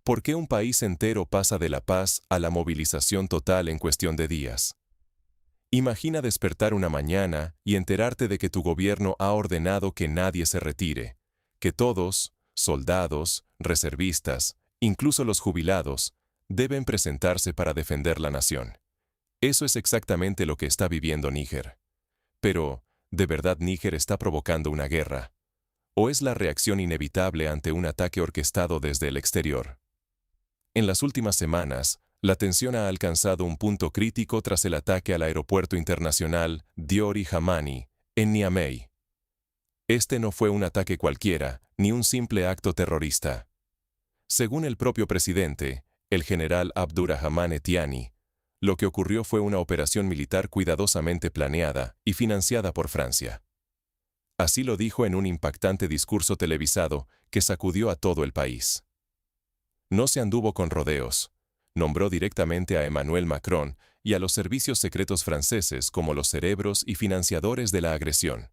¿Por qué un país entero pasa de la paz a la movilización total en cuestión de días? Imagina despertar una mañana y enterarte de que tu gobierno ha ordenado que nadie se retire, que todos, soldados, reservistas, incluso los jubilados, deben presentarse para defender la nación. Eso es exactamente lo que está viviendo Níger. Pero, ¿de verdad Níger está provocando una guerra? ¿O es la reacción inevitable ante un ataque orquestado desde el exterior? En las últimas semanas, la tensión ha alcanzado un punto crítico tras el ataque al aeropuerto internacional Diori Hamani, en Niamey. Este no fue un ataque cualquiera, ni un simple acto terrorista. Según el propio presidente, el general Abdurrahmane Tiani, lo que ocurrió fue una operación militar cuidadosamente planeada y financiada por Francia. Así lo dijo en un impactante discurso televisado que sacudió a todo el país. No se anduvo con rodeos. Nombró directamente a Emmanuel Macron y a los servicios secretos franceses como los cerebros y financiadores de la agresión.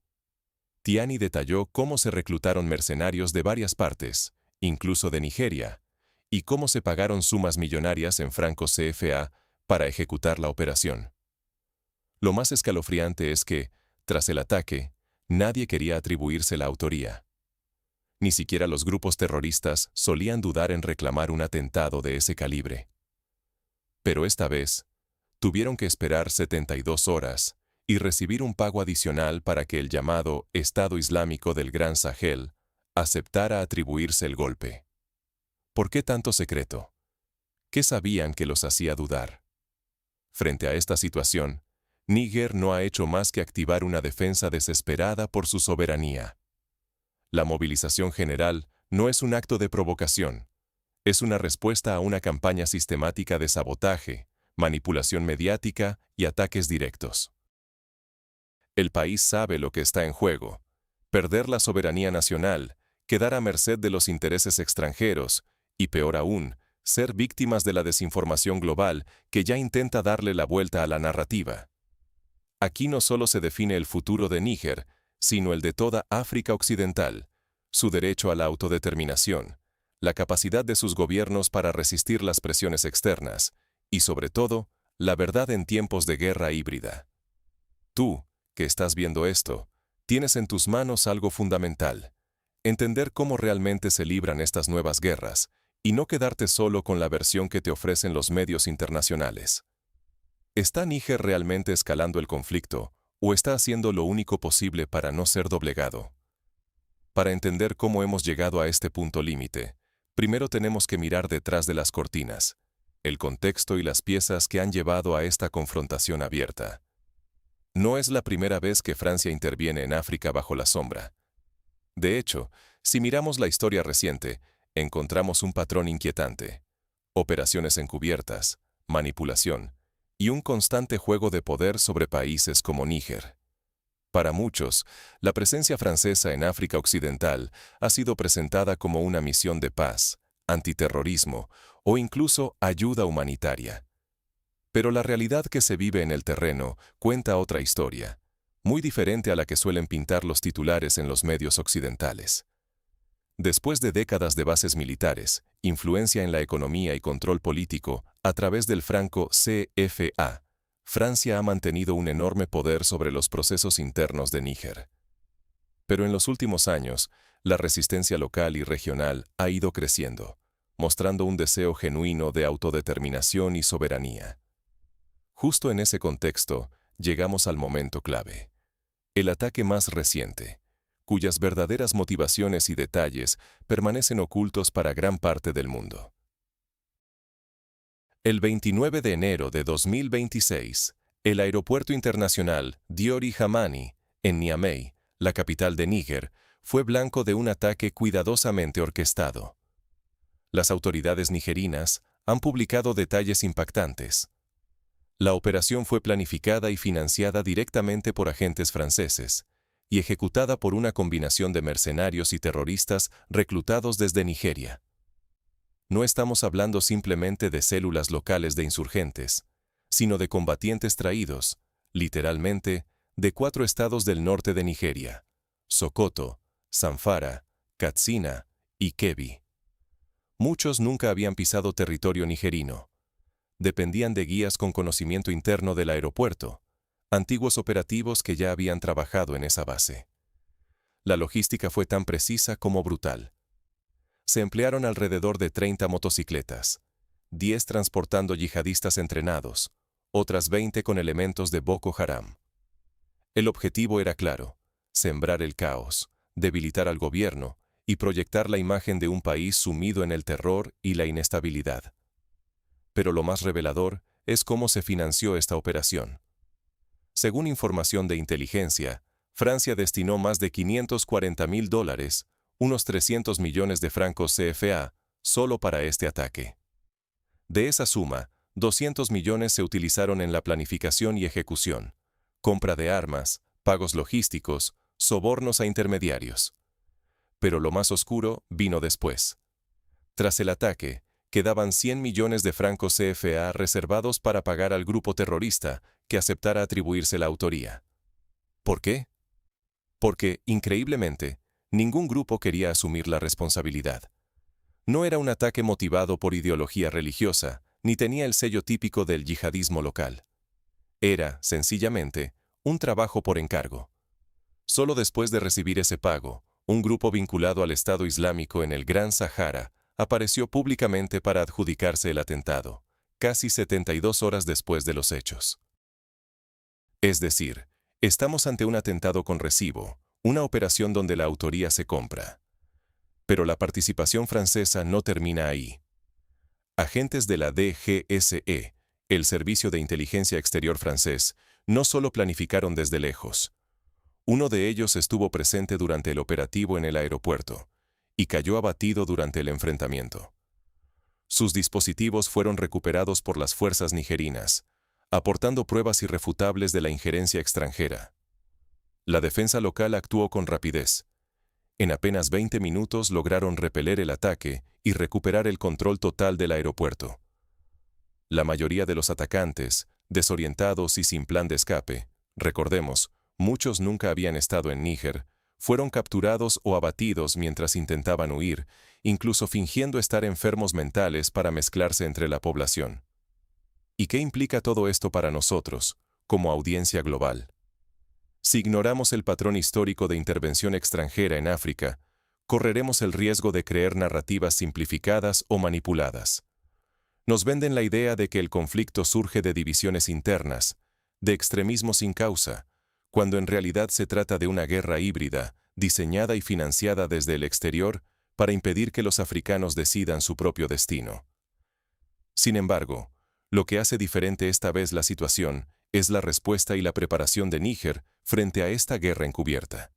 Tiani detalló cómo se reclutaron mercenarios de varias partes, incluso de Nigeria, y cómo se pagaron sumas millonarias en francos CFA para ejecutar la operación. Lo más escalofriante es que, tras el ataque, nadie quería atribuirse la autoría. Ni siquiera los grupos terroristas solían dudar en reclamar un atentado de ese calibre. Pero esta vez, tuvieron que esperar 72 horas y recibir un pago adicional para que el llamado Estado Islámico del Gran Sahel aceptara atribuirse el golpe. ¿Por qué tanto secreto? ¿Qué sabían que los hacía dudar? Frente a esta situación, Níger no ha hecho más que activar una defensa desesperada por su soberanía. La movilización general no es un acto de provocación, es una respuesta a una campaña sistemática de sabotaje, manipulación mediática y ataques directos. El país sabe lo que está en juego: perder la soberanía nacional, quedar a merced de los intereses extranjeros y, peor aún, ser víctimas de la desinformación global que ya intenta darle la vuelta a la narrativa. Aquí no solo se define el futuro de Níger, sino el de toda África Occidental, su derecho a la autodeterminación, la capacidad de sus gobiernos para resistir las presiones externas y, sobre todo, la verdad en tiempos de guerra híbrida. Tú, que estás viendo esto, tienes en tus manos algo fundamental: entender cómo realmente se libran estas nuevas guerras y no quedarte solo con la versión que te ofrecen los medios internacionales. ¿Está Níger realmente escalando el conflicto o está haciendo lo único posible para no ser doblegado? Para entender cómo hemos llegado a este punto límite, primero tenemos que mirar detrás de las cortinas, el contexto y las piezas que han llevado a esta confrontación abierta. No es la primera vez que Francia interviene en África bajo la sombra. De hecho, si miramos la historia reciente, encontramos un patrón inquietante: operaciones encubiertas, manipulación y un constante juego de poder sobre países como Níger. Para muchos, la presencia francesa en África Occidental ha sido presentada como una misión de paz, antiterrorismo o incluso ayuda humanitaria. Pero la realidad que se vive en el terreno cuenta otra historia, muy diferente a la que suelen pintar los titulares en los medios occidentales. Después de décadas de bases militares, influencia en la economía y control político a través del franco CFA, Francia ha mantenido un enorme poder sobre los procesos internos de Níger. Pero en los últimos años, la resistencia local y regional ha ido creciendo, mostrando un deseo genuino de autodeterminación y soberanía. Justo en ese contexto, llegamos al momento clave: el ataque más reciente, cuyas verdaderas motivaciones y detalles permanecen ocultos para gran parte del mundo. El 29 de enero de 2026, el aeropuerto internacional Diori Hamani, en Niamey, la capital de Níger, fue blanco de un ataque cuidadosamente orquestado. Las autoridades nigerinas han publicado detalles impactantes. La operación fue planificada y financiada directamente por agentes franceses y ejecutada por una combinación de mercenarios y terroristas reclutados desde Nigeria. No estamos hablando simplemente de células locales de insurgentes, sino de combatientes traídos, literalmente, de 4 estados del norte de Nigeria: Sokoto, Zamfara, Katsina y Kebbi. Muchos nunca habían pisado territorio nigerino. Dependían de guías con conocimiento interno del aeropuerto, antiguos operativos que ya habían trabajado en esa base. La logística fue tan precisa como brutal. Se emplearon alrededor de 30 motocicletas, 10 transportando yihadistas entrenados, otras 20 con elementos de Boko Haram. El objetivo era claro: sembrar el caos, debilitar al gobierno y proyectar la imagen de un país sumido en el terror y la inestabilidad. Pero lo más revelador es cómo se financió esta operación. Según información de inteligencia, Francia destinó más de $540.000, unos 300 millones de francos CFA, solo para este ataque. De esa suma, 200 millones se utilizaron en la planificación y ejecución, compra de armas, pagos logísticos, sobornos a intermediarios. Pero lo más oscuro vino después. Tras el ataque, quedaban 100 millones de francos CFA reservados para pagar al grupo terrorista que aceptara atribuirse la autoría. ¿Por qué? Porque, increíblemente, ningún grupo quería asumir la responsabilidad. No era un ataque motivado por ideología religiosa, ni tenía el sello típico del yihadismo local. Era, sencillamente, un trabajo por encargo. Solo después de recibir ese pago, un grupo vinculado al Estado Islámico en el Gran Sahara apareció públicamente para adjudicarse el atentado, casi 72 horas después de los hechos. Es decir, estamos ante un atentado con recibo, una operación donde la autoría se compra. Pero la participación francesa no termina ahí. Agentes de la DGSE, el Servicio de Inteligencia Exterior francés, no solo planificaron desde lejos. Uno de ellos estuvo presente durante el operativo en el aeropuerto y cayó abatido durante el enfrentamiento. Sus dispositivos fueron recuperados por las fuerzas nigerinas, aportando pruebas irrefutables de la injerencia extranjera. La defensa local actuó con rapidez. En apenas 20 minutos lograron repeler el ataque y recuperar el control total del aeropuerto. La mayoría de los atacantes, desorientados y sin plan de escape, recordemos, muchos nunca habían estado en Níger, fueron capturados o abatidos mientras intentaban huir, incluso fingiendo estar enfermos mentales para mezclarse entre la población. ¿Y qué implica todo esto para nosotros, como audiencia global? Si ignoramos el patrón histórico de intervención extranjera en África, correremos el riesgo de creer narrativas simplificadas o manipuladas. Nos venden la idea de que el conflicto surge de divisiones internas, de extremismo sin causa, cuando en realidad se trata de una guerra híbrida, diseñada y financiada desde el exterior para impedir que los africanos decidan su propio destino. Sin embargo, lo que hace diferente esta vez la situación es la respuesta y la preparación de Níger frente a esta guerra encubierta.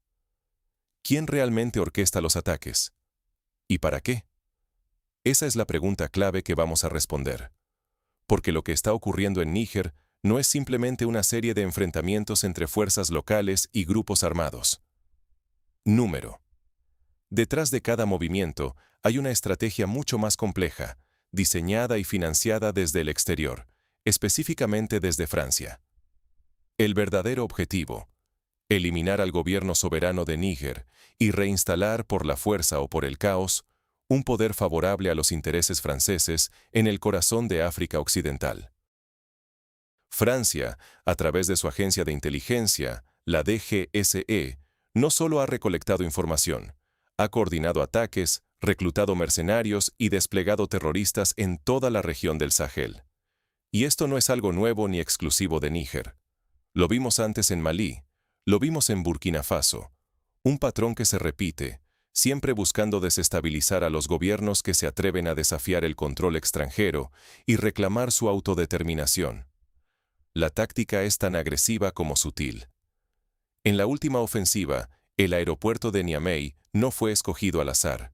¿Quién realmente orquesta los ataques? ¿Y para qué? Esa es la pregunta clave que vamos a responder. Porque lo que está ocurriendo en Níger no es simplemente una serie de enfrentamientos entre fuerzas locales y grupos armados. Número. Detrás de cada movimiento hay una estrategia mucho más compleja, diseñada y financiada desde el exterior, específicamente desde Francia. El verdadero objetivo: eliminar al gobierno soberano de Níger y reinstalar por la fuerza o por el caos un poder favorable a los intereses franceses en el corazón de África Occidental. Francia, a través de su agencia de inteligencia, la DGSE, no solo ha recolectado información, ha coordinado ataques, reclutado mercenarios y desplegado terroristas en toda la región del Sahel. Y esto no es algo nuevo ni exclusivo de Níger. Lo vimos antes en Malí, lo vimos en Burkina Faso. Un patrón que se repite, siempre buscando desestabilizar a los gobiernos que se atreven a desafiar el control extranjero y reclamar su autodeterminación. La táctica es tan agresiva como sutil. En la última ofensiva, el aeropuerto de Niamey no fue escogido al azar.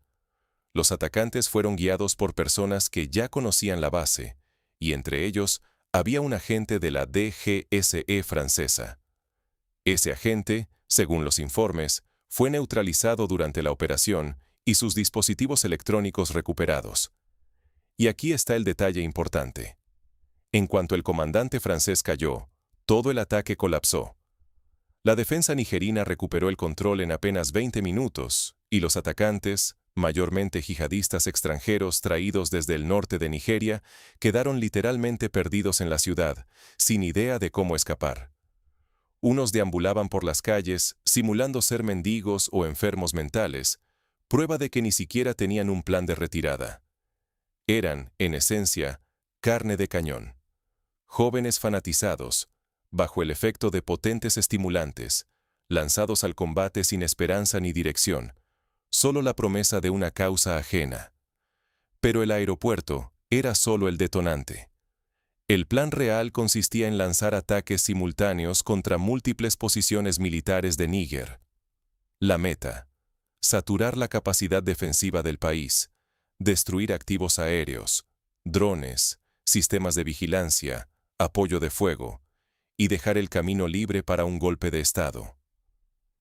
Los atacantes fueron guiados por personas que ya conocían la base, y entre ellos había un agente de la DGSE francesa. Ese agente, según los informes, fue neutralizado durante la operación y sus dispositivos electrónicos recuperados. Y aquí está el detalle importante. En cuanto el comandante francés cayó, todo el ataque colapsó. La defensa nigerina recuperó el control en apenas 20 minutos, y los atacantes, mayormente yihadistas extranjeros traídos desde el norte de Nigeria, quedaron literalmente perdidos en la ciudad, sin idea de cómo escapar. Unos deambulaban por las calles, simulando ser mendigos o enfermos mentales, prueba de que ni siquiera tenían un plan de retirada. Eran, en esencia, carne de cañón. Jóvenes fanatizados, bajo el efecto de potentes estimulantes, lanzados al combate sin esperanza ni dirección, solo la promesa de una causa ajena. Pero el aeropuerto era solo el detonante. El plan real consistía en lanzar ataques simultáneos contra múltiples posiciones militares de Níger. La meta: saturar la capacidad defensiva del país, destruir activos aéreos, drones, sistemas de vigilancia, apoyo de fuego, y dejar el camino libre para un golpe de Estado.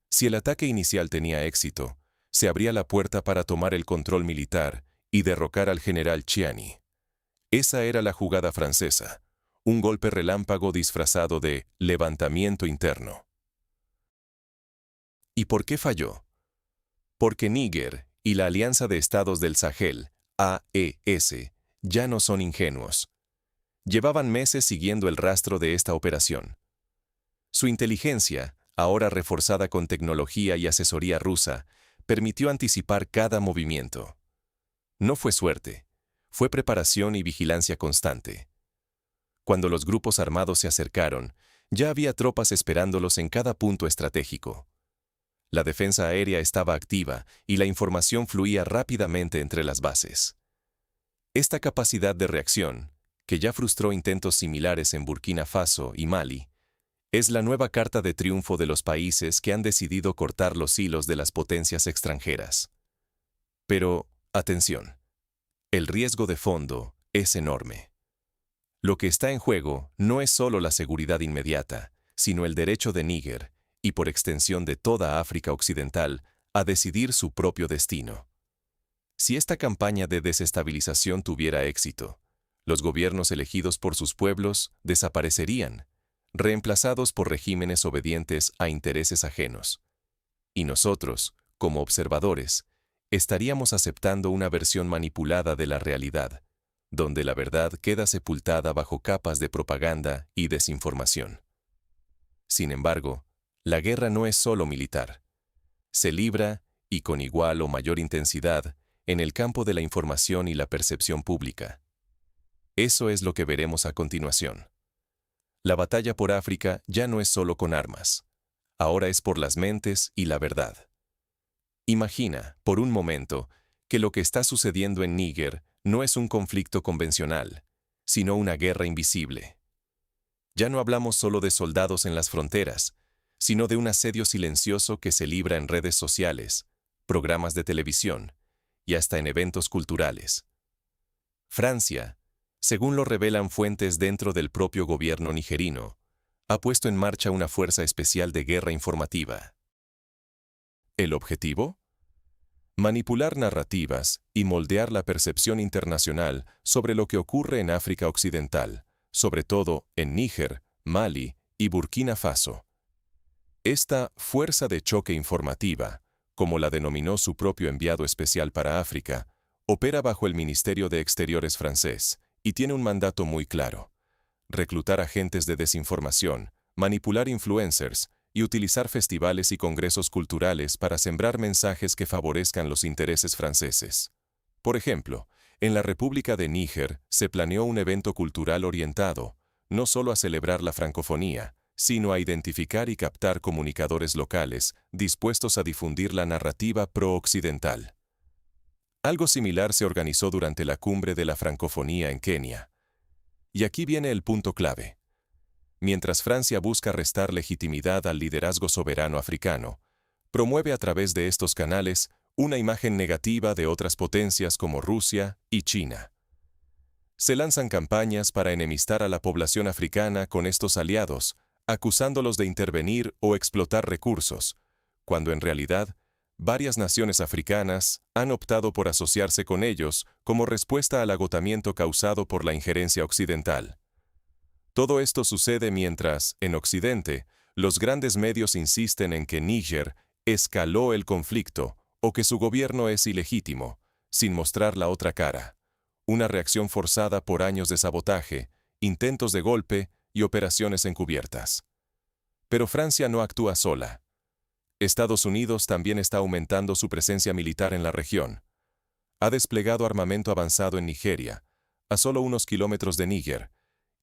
Si el ataque inicial tenía éxito, se abría la puerta para tomar el control militar y derrocar al general Chiani. Esa era la jugada francesa, un golpe relámpago disfrazado de levantamiento interno. ¿Y por qué falló? Porque Níger y la Alianza de Estados del Sahel, AES, ya no son ingenuos. Llevaban meses siguiendo el rastro de esta operación. Su inteligencia, ahora reforzada con tecnología y asesoría rusa, permitió anticipar cada movimiento. No fue suerte, fue preparación y vigilancia constante. Cuando los grupos armados se acercaron, ya había tropas esperándolos en cada punto estratégico. La defensa aérea estaba activa y la información fluía rápidamente entre las bases. Esta capacidad de reacción, que ya frustró intentos similares en Burkina Faso y Mali, es la nueva carta de triunfo de los países que han decidido cortar los hilos de las potencias extranjeras. Pero, atención, el riesgo de fondo es enorme. Lo que está en juego no es solo la seguridad inmediata, sino el derecho de Níger, y por extensión de toda África Occidental, a decidir su propio destino. Si esta campaña de desestabilización tuviera éxito, los gobiernos elegidos por sus pueblos desaparecerían, reemplazados por regímenes obedientes a intereses ajenos. Y nosotros, como observadores, estaríamos aceptando una versión manipulada de la realidad, donde la verdad queda sepultada bajo capas de propaganda y desinformación. Sin embargo, la guerra no es solo militar. Se libra, y con igual o mayor intensidad, en el campo de la información y la percepción pública. Eso es lo que veremos a continuación. La batalla por África ya no es solo con armas. Ahora es por las mentes y la verdad. Imagina, por un momento, que lo que está sucediendo en Níger no es un conflicto convencional, sino una guerra invisible. Ya no hablamos solo de soldados en las fronteras, sino de un asedio silencioso que se libra en redes sociales, programas de televisión y hasta en eventos culturales. Francia, según lo revelan fuentes dentro del propio gobierno nigerino, ha puesto en marcha una fuerza especial de guerra informativa. ¿El objetivo? Manipular narrativas y moldear la percepción internacional sobre lo que ocurre en África Occidental, sobre todo en Níger, Mali y Burkina Faso. Esta fuerza de choque informativa, como la denominó su propio enviado especial para África, opera bajo el Ministerio de Exteriores francés y tiene un mandato muy claro: reclutar agentes de desinformación, manipular influencers y utilizar festivales y congresos culturales para sembrar mensajes que favorezcan los intereses franceses. Por ejemplo, en la República de Níger se planeó un evento cultural orientado, no solo a celebrar la francofonía, sino a identificar y captar comunicadores locales dispuestos a difundir la narrativa pro-occidental. Algo similar se organizó durante la cumbre de la francofonía en Kenia. Y aquí viene el punto clave. Mientras Francia busca restar legitimidad al liderazgo soberano africano, promueve a través de estos canales una imagen negativa de otras potencias como Rusia y China. Se lanzan campañas para enemistar a la población africana con estos aliados, acusándolos de intervenir o explotar recursos, cuando en realidad varias naciones africanas han optado por asociarse con ellos como respuesta al agotamiento causado por la injerencia occidental. Todo esto sucede mientras, en Occidente, los grandes medios insisten en que Níger escaló el conflicto o que su gobierno es ilegítimo, sin mostrar la otra cara. Una reacción forzada por años de sabotaje, intentos de golpe y operaciones encubiertas. Pero Francia no actúa sola. Estados Unidos también está aumentando su presencia militar en la región. Ha desplegado armamento avanzado en Nigeria, a solo unos kilómetros de Níger,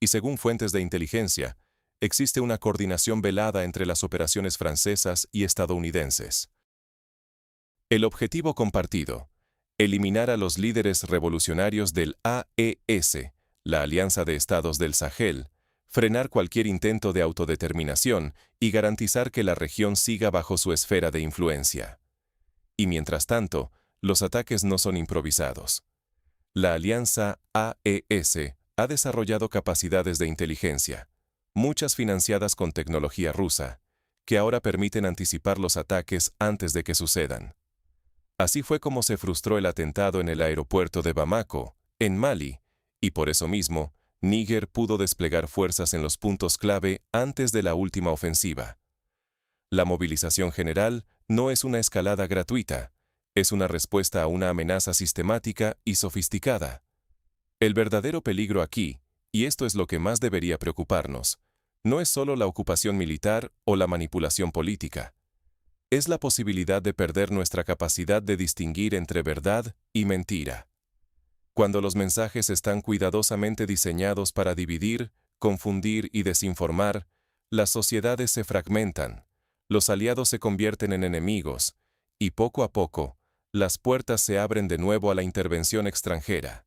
y según fuentes de inteligencia, existe una coordinación velada entre las operaciones francesas y estadounidenses. El objetivo compartido: eliminar a los líderes revolucionarios del AES, la Alianza de Estados del Sahel, frenar cualquier intento de autodeterminación y garantizar que la región siga bajo su esfera de influencia. Y mientras tanto, los ataques no son improvisados. La Alianza AES ha desarrollado capacidades de inteligencia, muchas financiadas con tecnología rusa, que ahora permiten anticipar los ataques antes de que sucedan. Así fue como se frustró el atentado en el aeropuerto de Bamako, en Mali, y por eso mismo, Níger pudo desplegar fuerzas en los puntos clave antes de la última ofensiva. La movilización general no es una escalada gratuita, es una respuesta a una amenaza sistemática y sofisticada. El verdadero peligro aquí, y esto es lo que más debería preocuparnos, no es solo la ocupación militar o la manipulación política. Es la posibilidad de perder nuestra capacidad de distinguir entre verdad y mentira. Cuando los mensajes están cuidadosamente diseñados para dividir, confundir y desinformar, las sociedades se fragmentan, los aliados se convierten en enemigos, y poco a poco, las puertas se abren de nuevo a la intervención extranjera.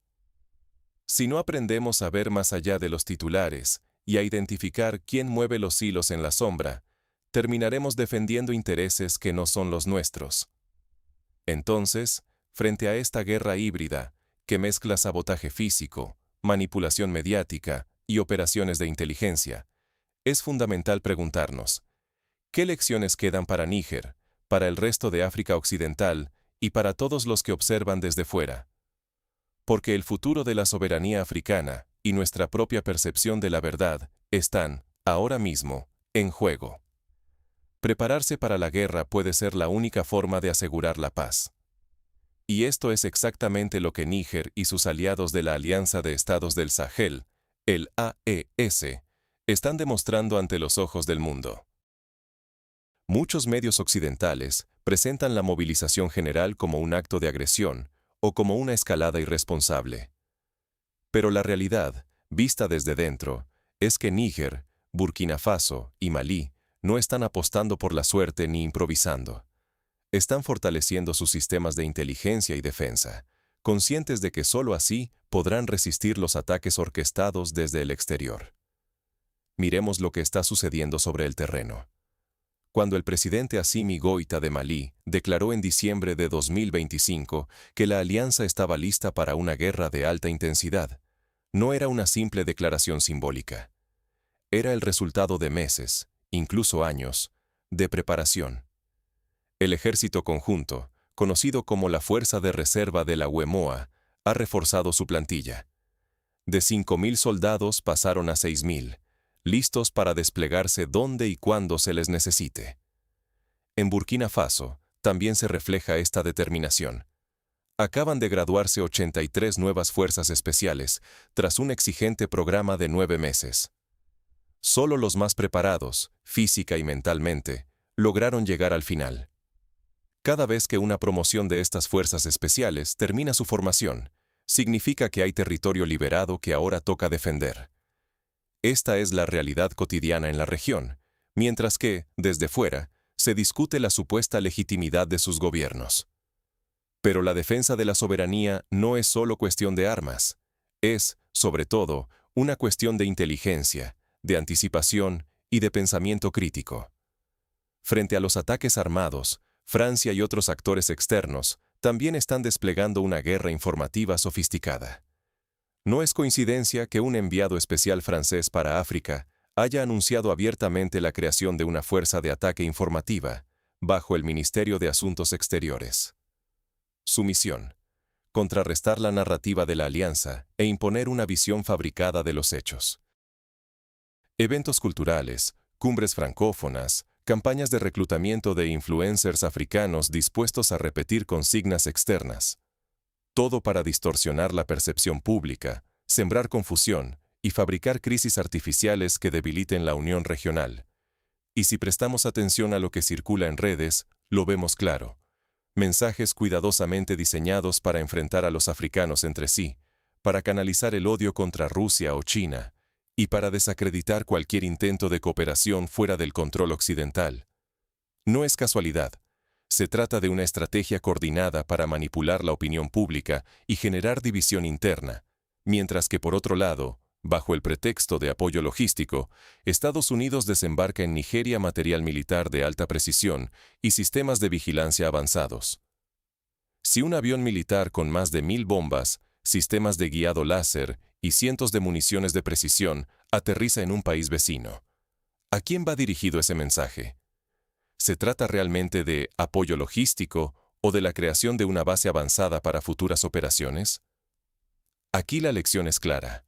Si no aprendemos a ver más allá de los titulares y a identificar quién mueve los hilos en la sombra, terminaremos defendiendo intereses que no son los nuestros. Entonces, frente a esta guerra híbrida, que mezcla sabotaje físico, manipulación mediática y operaciones de inteligencia, es fundamental preguntarnos: ¿qué lecciones quedan para Níger, para el resto de África Occidental y para todos los que observan desde fuera? Porque el futuro de la soberanía africana y nuestra propia percepción de la verdad están, ahora mismo, en juego. Prepararse para la guerra puede ser la única forma de asegurar la paz. Y esto es exactamente lo que Níger y sus aliados de la Alianza de Estados del Sahel, el AES, están demostrando ante los ojos del mundo. Muchos medios occidentales presentan la movilización general como un acto de agresión o como una escalada irresponsable. Pero la realidad, vista desde dentro, es que Níger, Burkina Faso y Malí no están apostando por la suerte ni improvisando. Están fortaleciendo sus sistemas de inteligencia y defensa, conscientes de que sólo así podrán resistir los ataques orquestados desde el exterior. Miremos lo que está sucediendo sobre el terreno. Cuando el presidente Assimi Goïta de Malí declaró en diciembre de 2025 que la alianza estaba lista para una guerra de alta intensidad, no era una simple declaración simbólica. Era el resultado de meses, incluso años, de preparación. El ejército conjunto, conocido como la Fuerza de Reserva de la UEMOA, ha reforzado su plantilla. De 5.000 soldados pasaron a 6.000, listos para desplegarse donde y cuando se les necesite. En Burkina Faso también se refleja esta determinación. Acaban de graduarse 83 nuevas fuerzas especiales, tras un exigente programa de 9 meses. Solo los más preparados, física y mentalmente, lograron llegar al final. Cada vez que una promoción de estas fuerzas especiales termina su formación, significa que hay territorio liberado que ahora toca defender. Esta es la realidad cotidiana en la región, mientras que, desde fuera, se discute la supuesta legitimidad de sus gobiernos. Pero la defensa de la soberanía no es solo cuestión de armas, es, sobre todo, una cuestión de inteligencia, de anticipación y de pensamiento crítico. Frente a los ataques armados, Francia y otros actores externos también están desplegando una guerra informativa sofisticada. No es coincidencia que un enviado especial francés para África haya anunciado abiertamente la creación de una fuerza de ataque informativa, bajo el Ministerio de Asuntos Exteriores. Su misión: contrarrestar la narrativa de la alianza e imponer una visión fabricada de los hechos. Eventos culturales, cumbres francófonas, campañas de reclutamiento de influencers africanos dispuestos a repetir consignas externas. Todo para distorsionar la percepción pública, sembrar confusión y fabricar crisis artificiales que debiliten la unión regional. Y si prestamos atención a lo que circula en redes, lo vemos claro. Mensajes cuidadosamente diseñados para enfrentar a los africanos entre sí, para canalizar el odio contra Rusia o China, y para desacreditar cualquier intento de cooperación fuera del control occidental. No es casualidad. Se trata de una estrategia coordinada para manipular la opinión pública y generar división interna, mientras que por otro lado, bajo el pretexto de apoyo logístico, Estados Unidos desembarca en Nigeria material militar de alta precisión y sistemas de vigilancia avanzados. Si un avión militar con más de 1000 bombas, sistemas de guiado láser y cientos de municiones de precisión aterriza en un país vecino, ¿a quién va dirigido ese mensaje? ¿Se trata realmente de apoyo logístico o de la creación de una base avanzada para futuras operaciones? Aquí la lección es clara.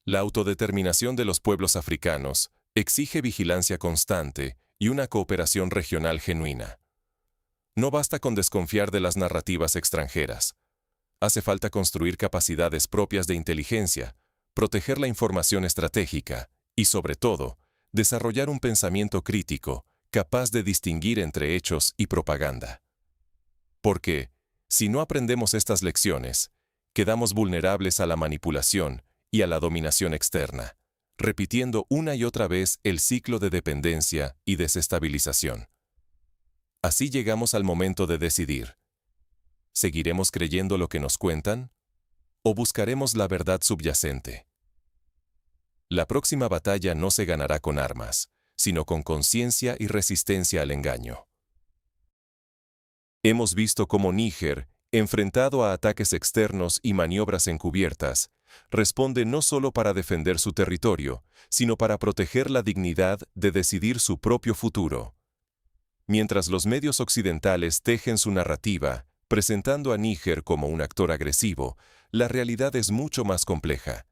La autodeterminación de los pueblos africanos exige vigilancia constante y una cooperación regional genuina. No basta con desconfiar de las narrativas extranjeras. Hace falta construir capacidades propias de inteligencia, proteger la información estratégica y, sobre todo, desarrollar un pensamiento crítico capaz de distinguir entre hechos y propaganda. Porque, si no aprendemos estas lecciones, quedamos vulnerables a la manipulación y a la dominación externa, repitiendo una y otra vez el ciclo de dependencia y desestabilización. Así llegamos al momento de decidir. ¿Seguiremos creyendo lo que nos cuentan? ¿O buscaremos la verdad subyacente? La próxima batalla no se ganará con armas, sino con conciencia y resistencia al engaño. Hemos visto cómo Níger, enfrentado a ataques externos y maniobras encubiertas, responde no solo para defender su territorio, sino para proteger la dignidad de decidir su propio futuro. Mientras los medios occidentales tejen su narrativa, presentando a Níger como un actor agresivo, la realidad es mucho más compleja.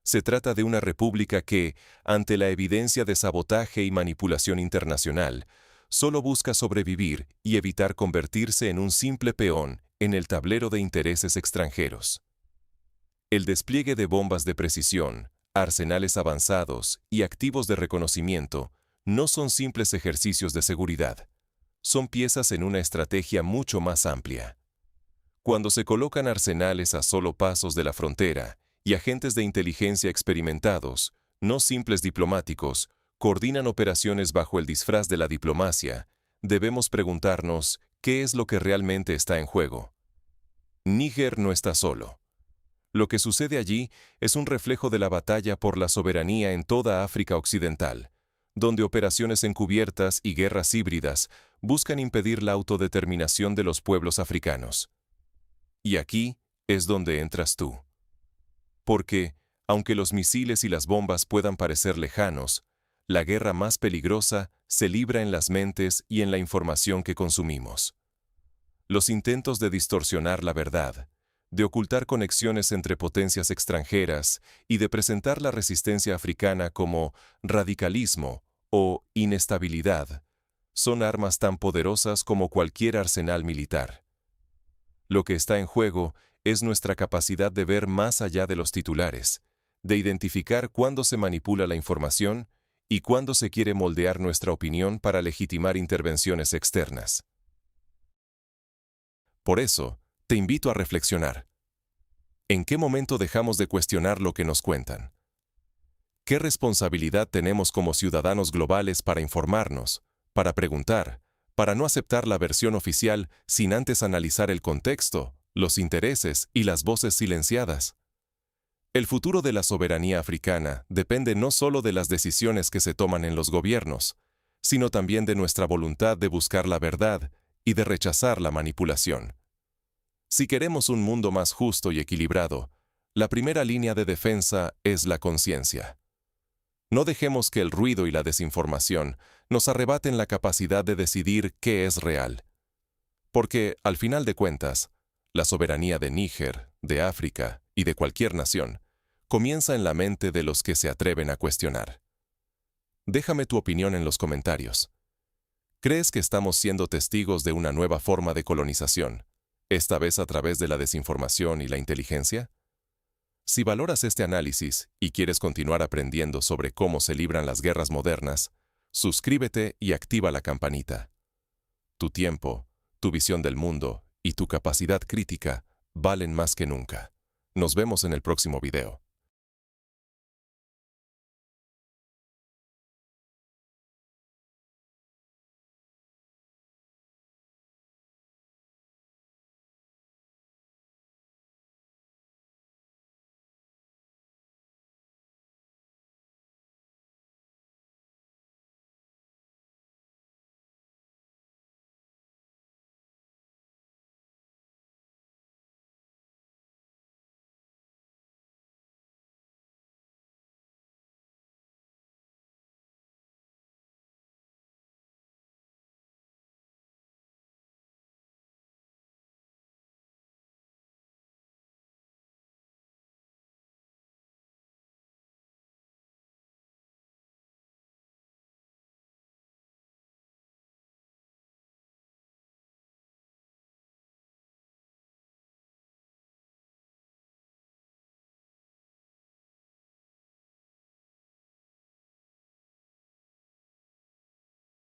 Se trata de una república que, ante la evidencia de sabotaje y manipulación internacional, solo busca sobrevivir y evitar convertirse en un simple peón en el tablero de intereses extranjeros. El despliegue de bombas de precisión, arsenales avanzados y activos de reconocimiento no son simples ejercicios de seguridad. Son piezas en una estrategia mucho más amplia. Cuando se colocan arsenales a solo pasos de la frontera y agentes de inteligencia experimentados, no simples diplomáticos, coordinan operaciones bajo el disfraz de la diplomacia, debemos preguntarnos qué es lo que realmente está en juego. Níger no está solo. Lo que sucede allí es un reflejo de la batalla por la soberanía en toda África Occidental, donde operaciones encubiertas y guerras híbridas buscan impedir la autodeterminación de los pueblos africanos. Y aquí es donde entras tú. Porque, aunque los misiles y las bombas puedan parecer lejanos, la guerra más peligrosa se libra en las mentes y en la información que consumimos. Los intentos de distorsionar la verdad, de ocultar conexiones entre potencias extranjeras y de presentar la resistencia africana como radicalismo o inestabilidad, son armas tan poderosas como cualquier arsenal militar. Lo que está en juego es nuestra capacidad de ver más allá de los titulares, de identificar cuándo se manipula la información y cuándo se quiere moldear nuestra opinión para legitimar intervenciones externas. Por eso, te invito a reflexionar. ¿En qué momento dejamos de cuestionar lo que nos cuentan? ¿Qué responsabilidad tenemos como ciudadanos globales para informarnos, para preguntar, para no aceptar la versión oficial sin antes analizar el contexto, los intereses y las voces silenciadas? El futuro de la soberanía africana depende no solo de las decisiones que se toman en los gobiernos, sino también de nuestra voluntad de buscar la verdad y de rechazar la manipulación. Si queremos un mundo más justo y equilibrado, la primera línea de defensa es la conciencia. No dejemos que el ruido y la desinformación nos arrebaten la capacidad de decidir qué es real. Porque, al final de cuentas, la soberanía de Níger, de África y de cualquier nación comienza en la mente de los que se atreven a cuestionar. Déjame tu opinión en los comentarios. ¿Crees que estamos siendo testigos de una nueva forma de colonización, esta vez a través de la desinformación y la inteligencia? Si valoras este análisis y quieres continuar aprendiendo sobre cómo se libran las guerras modernas, suscríbete y activa la campanita. Tu tiempo, tu visión del mundo y tu capacidad crítica valen más que nunca. Nos vemos en el próximo video.